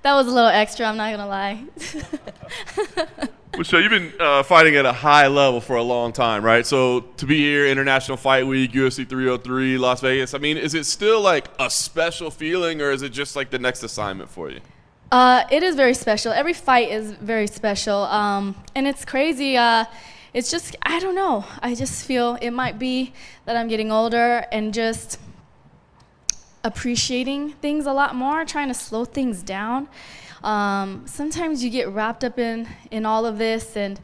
That was a little extra, I'm not going to lie. Michelle, you've been fighting at a high level for a long time, right? So to be here, International Fight Week, UFC 303, Las Vegas, I mean, is it still like a special feeling, or is it just like the next assignment for you? It is very special. Every fight is very special. And it's crazy. It's just, I don't know. I just feel it might be that I'm getting older and just appreciating things a lot more, trying to slow things down. Sometimes you get wrapped up in all of this, and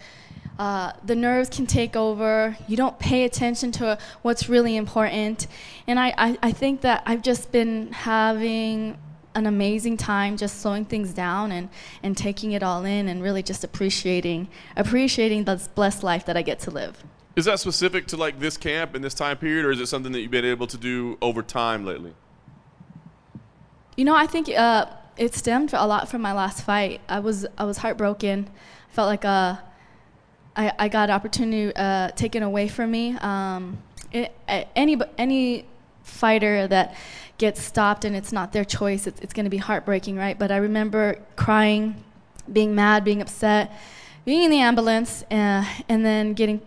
the nerves can take over. You don't pay attention to what's really important. And I think that I've just been having an amazing time just slowing things down and taking it all in and really just appreciating this blessed life that I get to live. Is that specific to like this camp and this time period, or is it something that you've been able to do over time lately? You know, I think it stemmed a lot from my last fight. I was heartbroken. I felt like I got opportunity taken away from me. Any fighter that gets stopped and it's not their choice, it's going to be heartbreaking, right? But I remember crying, being mad, being upset, being in the ambulance, and then getting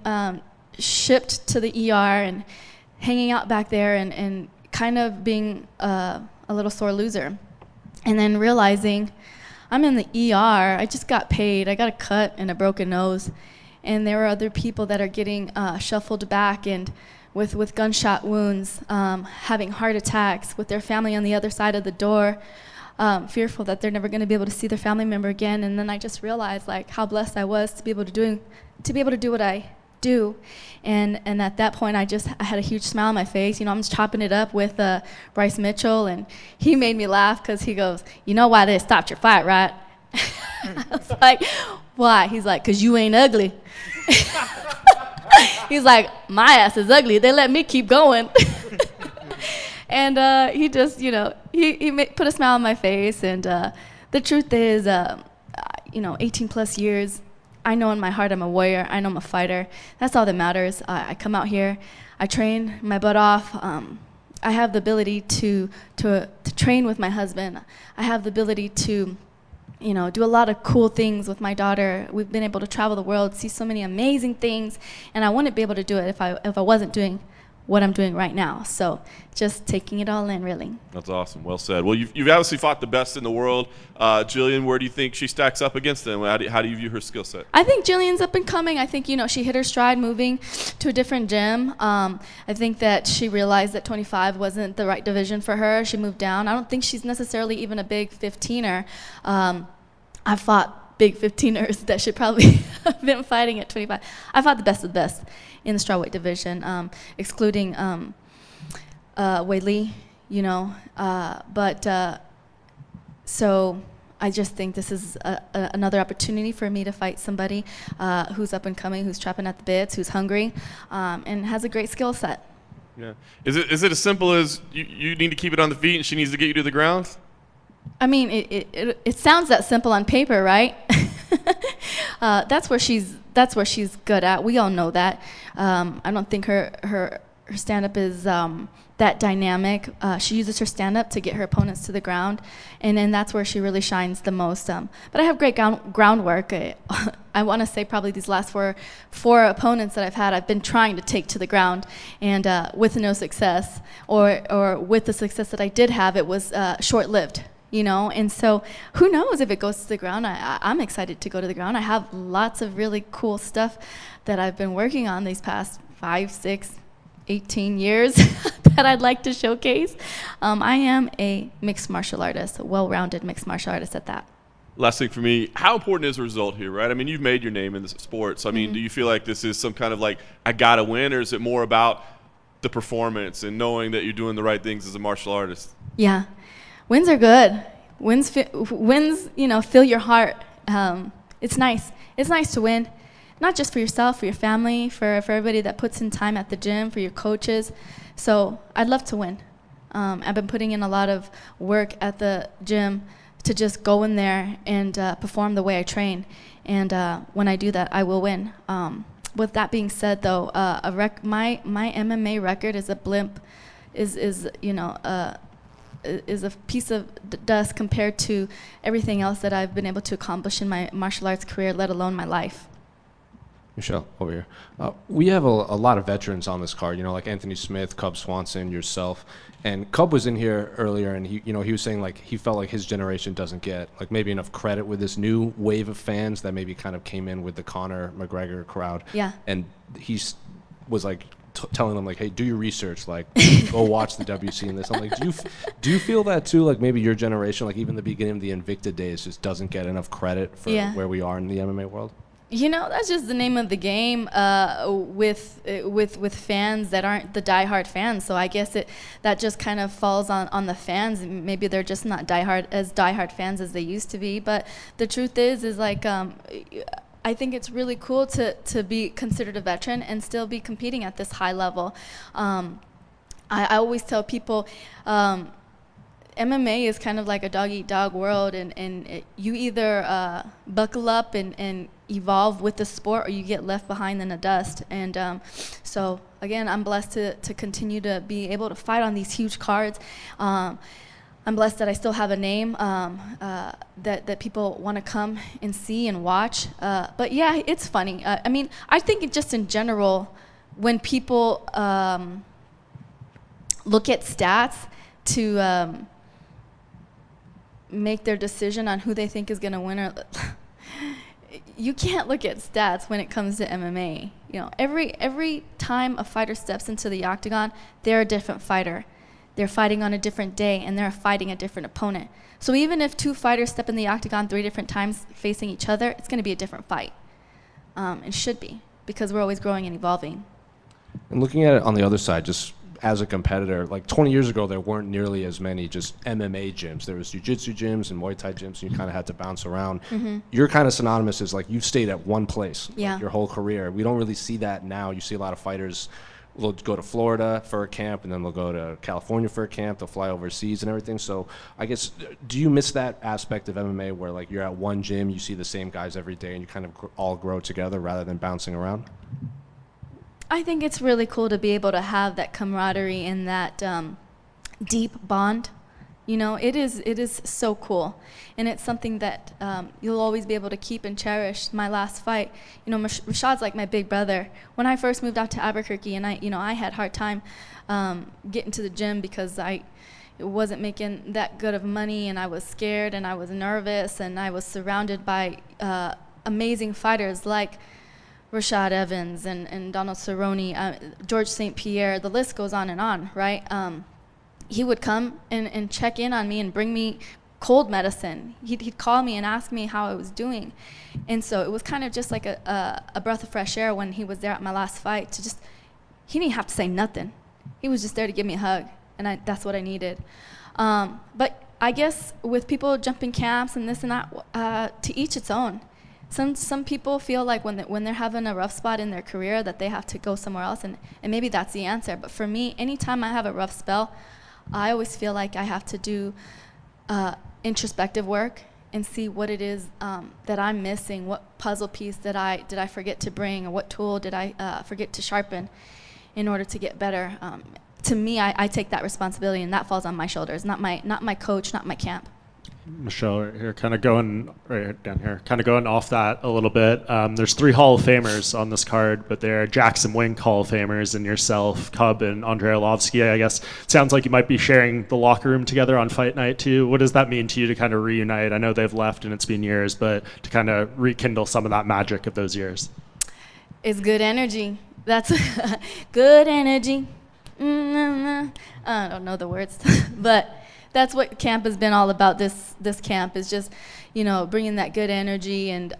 shipped to the ER and hanging out back there and kind of being a little sore loser. And then realizing I'm in the ER, I just got paid, I got a cut and a broken nose, and there are other people that are getting shuffled back and with gunshot wounds, having heart attacks, with their family on the other side of the door, fearful that they're never going to be able to see their family member again. And then I just realized like how blessed I was to be able to do what I do. And at that point I had a huge smile on my face. You know, I'm just chopping it up with Bryce Mitchell, and he made me laugh because he goes, "You know why they stopped your fight, right?" I was like, "Why?" He's like, "'Cause you ain't ugly." He's like, "My ass is ugly. They let me keep going." And he just, you know, he put a smile on my face. And the truth is, 18 plus years, I know in my heart I'm a warrior. I know I'm a fighter. That's all that matters. I come out here, I train my butt off. I have the ability to train with my husband. I have the ability to, you know, do a lot of cool things with my daughter. We've been able to travel the world, see so many amazing things, and I wouldn't be able to do it if I wasn't doing what I'm doing right now. So just taking it all in, really. That's awesome. Well said. Well, you've obviously fought the best in the world. Gillian, where do you think she stacks up against them? How do you view her skill set? I think Gillian's up and coming. I think, you know, she hit her stride moving to a different gym. I think that she realized that 25 wasn't the right division for her. She moved down. I don't think she's necessarily even a big 15er. I fought big 15ers that should probably have been fighting at 25. I fought the best of the best in the strawweight division, excluding Wei Li, you know. So I just think this is another opportunity for me to fight somebody who's up and coming, who's chopping at the bits, who's hungry, and has a great skill set. Yeah. Is it as simple as you need to keep it on the feet and she needs to get you to the ground? I mean, it sounds that simple on paper, right? That's where she's good at. We all know that. I don't think her stand-up is that dynamic. She uses her stand-up to get her opponents to the ground, and then that's where she really shines the most. But I have great groundwork. I want to say probably these last four opponents that I've had, I've been trying to take to the ground, and with no success, or with the success that I did have, it was short-lived. You know, and so who knows if it goes to the ground. I'm excited to go to the ground. I have lots of really cool stuff that I've been working on these past 5, 6, 18 years that I'd like to showcase. I am a mixed martial artist, a well-rounded mixed martial artist at that. Last thing for me, how important is the result here, right? I mean, you've made your name in this sport. So, I mean, do you feel like this is some kind of like, I got to win, or is it more about the performance and knowing that you're doing the right things as a martial artist? Yeah. Wins are good. Wins, you know, fill your heart. It's nice. It's nice to win, not just for yourself, for your family, for everybody that puts in time at the gym, for your coaches. So I'd love to win. I've been putting in a lot of work at the gym to just go in there and perform the way I train. And when I do that, I will win. With that being said, though, my MMA record is a blimp. Is you know. is a piece of dust compared to everything else that I've been able to accomplish in my martial arts career, let alone my life. Michelle, over here. We have a lot of veterans on this card, like Anthony Smith, Cub Swanson, yourself. And Cub was in here earlier, and he was saying like he felt like his generation doesn't get like maybe enough credit with this new wave of fans that maybe kind of came in with the Conor McGregor crowd. Yeah. And he was like telling them like, hey, do your research, like go watch the WC and this. I'm like, do you feel that too? Like maybe your generation, like even the beginning of the Invicta days, just doesn't get enough credit for where we are in the MMA world. That's just the name of the game with fans that aren't the diehard fans. So I guess that just kind of falls on the fans. Maybe they're just not diehard fans as they used to be. But the truth is like I think it's really cool to be considered a veteran and still be competing at this high level. I always tell people MMA is kind of like a dog-eat-dog world, and you either buckle up and evolve with the sport, or you get left behind in the dust. And so again, I'm blessed to continue to be able to fight on these huge cards. I'm blessed that I still have a name that people want to come and see and watch. But yeah, it's funny. I think just in general, when people look at stats to make their decision on who they think is going to win, you can't look at stats when it comes to MMA. Every time a fighter steps into the octagon, they're a different fighter. They're fighting on a different day, and they're fighting a different opponent. So even if two fighters step in the octagon 3 different times facing each other, it's going to be a different fight. It should be, because we're always growing and evolving. And looking at it on the other side, just as a competitor, like 20 years ago, there weren't nearly as many just MMA gyms. There was jiu-jitsu gyms and Muay Thai gyms, and you kind of had to bounce around. Mm-hmm. You're kind of synonymous as like you've stayed at one place like, your whole career. We don't really see that now. You see a lot of fighters, they'll go to Florida for a camp, and then they'll go to California for a camp. They'll fly overseas and everything. So I guess, do you miss that aspect of MMA where like you're at one gym, you see the same guys every day, and you kind of all grow together rather than bouncing around? I think it's really cool to be able to have that camaraderie and that deep bond. It is so cool, and it's something that you'll always be able to keep and cherish. My last fight, Rashad's like my big brother. When I first moved out to Albuquerque, and I had a hard time getting to the gym because I wasn't making that good of money, and I was scared, and I was nervous, and I was surrounded by amazing fighters like Rashad Evans and Donald Cerrone, George St. Pierre, the list goes on and on, right? He would come and check in on me and bring me cold medicine. He'd call me and ask me how I was doing. And so it was kind of just like a breath of fresh air when he was there at my last fight. He didn't have to say nothing. He was just there to give me a hug, and that's what I needed. But I guess with people jumping camps and this and that, to each its own. Some people feel like when they're having a rough spot in their career that they have to go somewhere else, and maybe that's the answer. But for me, anytime I have a rough spell, I always feel like I have to do introspective work and see what it is that I'm missing, what puzzle piece did I forget to bring, or what tool did I forget to sharpen in order to get better. To me, I take that responsibility, and that falls on my shoulders, not my coach, not my camp. Michelle, here, kind of going right down here, kind of going off that a little bit. There's 3 Hall of Famers on this card, but they're Jackson Wink Hall of Famers, and yourself, Cub, and Andrei Arlovski. I guess it sounds like you might be sharing the locker room together on fight night too. What does that mean to you to kind of reunite? I know they've left and it's been years, but to kind of rekindle some of that magic of those years. It's good energy. That's good energy. I don't know the words, but that's what camp has been all about. This camp is just, bringing that good energy, and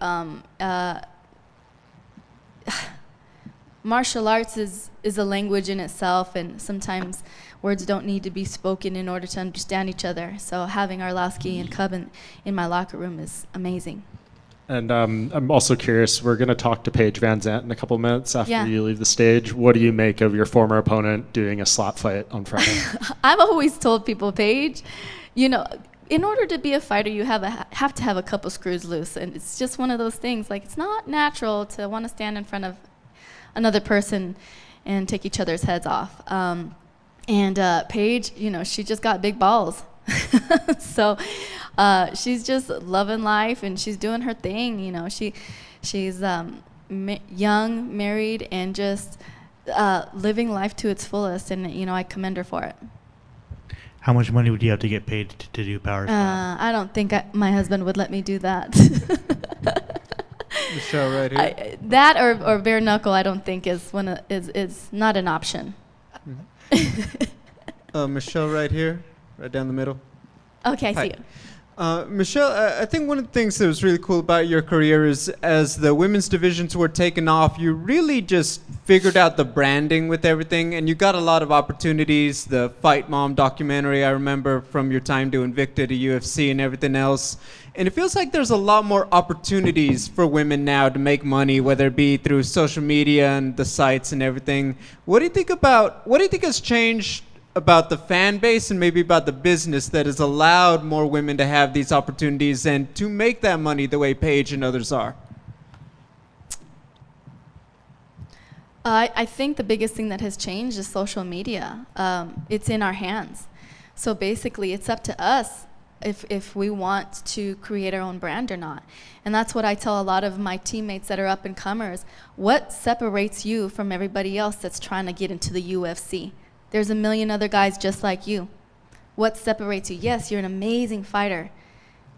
martial arts is a language in itself, and sometimes words don't need to be spoken in order to understand each other. So having Arlovski and Cub in my locker room is amazing. And I'm also curious, we're going to talk to Paige Van Zandt in a couple minutes after you leave the stage. What do you make of your former opponent doing a slap fight on Friday? I've always told people, Paige, in order to be a fighter, you have to have a couple screws loose. And it's just one of those things. Like, it's not natural to want to stand in front of another person and take each other's heads off. And Paige, she just got big balls. So she's just loving life, and she's doing her thing. You know, she's young, married, and just living life to its fullest. And you know, I commend her for it. How much money would you have to get paid to do Power Slam? I don't think my husband would let me do that. Michelle, right here. That or bare knuckle, I don't think is not an option. Michelle, right here, right down the middle. Okay, I see Hi. you. Michelle, I think one of the things that was really cool about your career is as the women's divisions were taken off, you really just figured out the branding with everything, and you got a lot of opportunities. The Fight Mom documentary, I remember from your time doing Invicta to UFC and everything else. And it feels like there's a lot more opportunities for women now to make money, whether it be through social media and the sites and everything. What do you think has changed about the fan base and maybe about the business that has allowed more women to have these opportunities and to make that money the way Paige and others are? I think the biggest thing that has changed is social media. It's in our hands. So basically, it's up to us if we want to create our own brand or not. And that's what I tell a lot of my teammates that are up and comers. What separates you from everybody else that's trying to get into the UFC? There's a million other guys just like you. What separates you? Yes, you're an amazing fighter.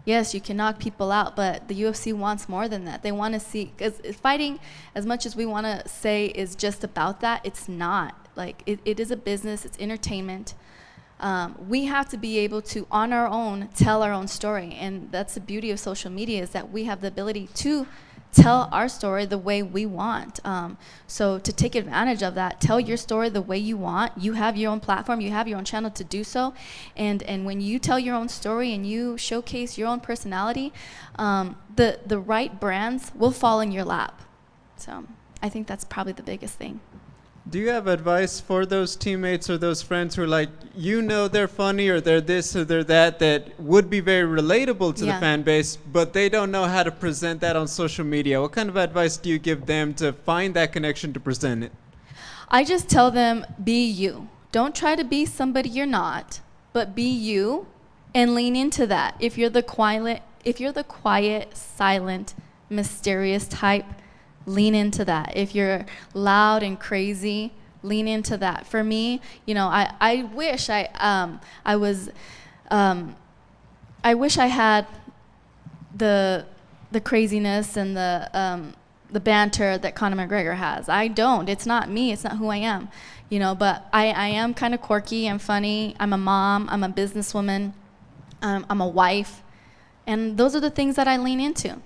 Yes, you can knock people out, but the UFC wants more than that. They want to see, because fighting, as much as we want to say is just about that, it's not. Like, it is a business, it's entertainment. We have to be able to, on our own, tell our own story. And that's the beauty of social media, is that we have the ability to tell our story the way we want. So to take advantage of that, tell your story the way you want. You have your own platform, you have your own channel to do so. And when you tell your own story and you showcase your own personality, the right brands will fall in your lap. So I think that's probably the biggest thing. Do you have advice for those teammates or those friends who are like, you know, they're funny or they're this or they're that would be very relatable to the fan base, but they don't know how to present that on social media? What kind of advice do you give them to find that connection to present it? I just tell them, be you. Don't try to be somebody you're not, but be you and lean into that. If you're the quiet, silent, mysterious type, lean into that. If you're loud and crazy, lean into that. For me, you know, I wish I wish I had the craziness and the banter that Conor McGregor has. I don't. It's not me. It's not who I am. You know, but I am kind of quirky. I'm funny. I'm a mom. I'm a businesswoman. I'm a wife. And those are the things that I lean into.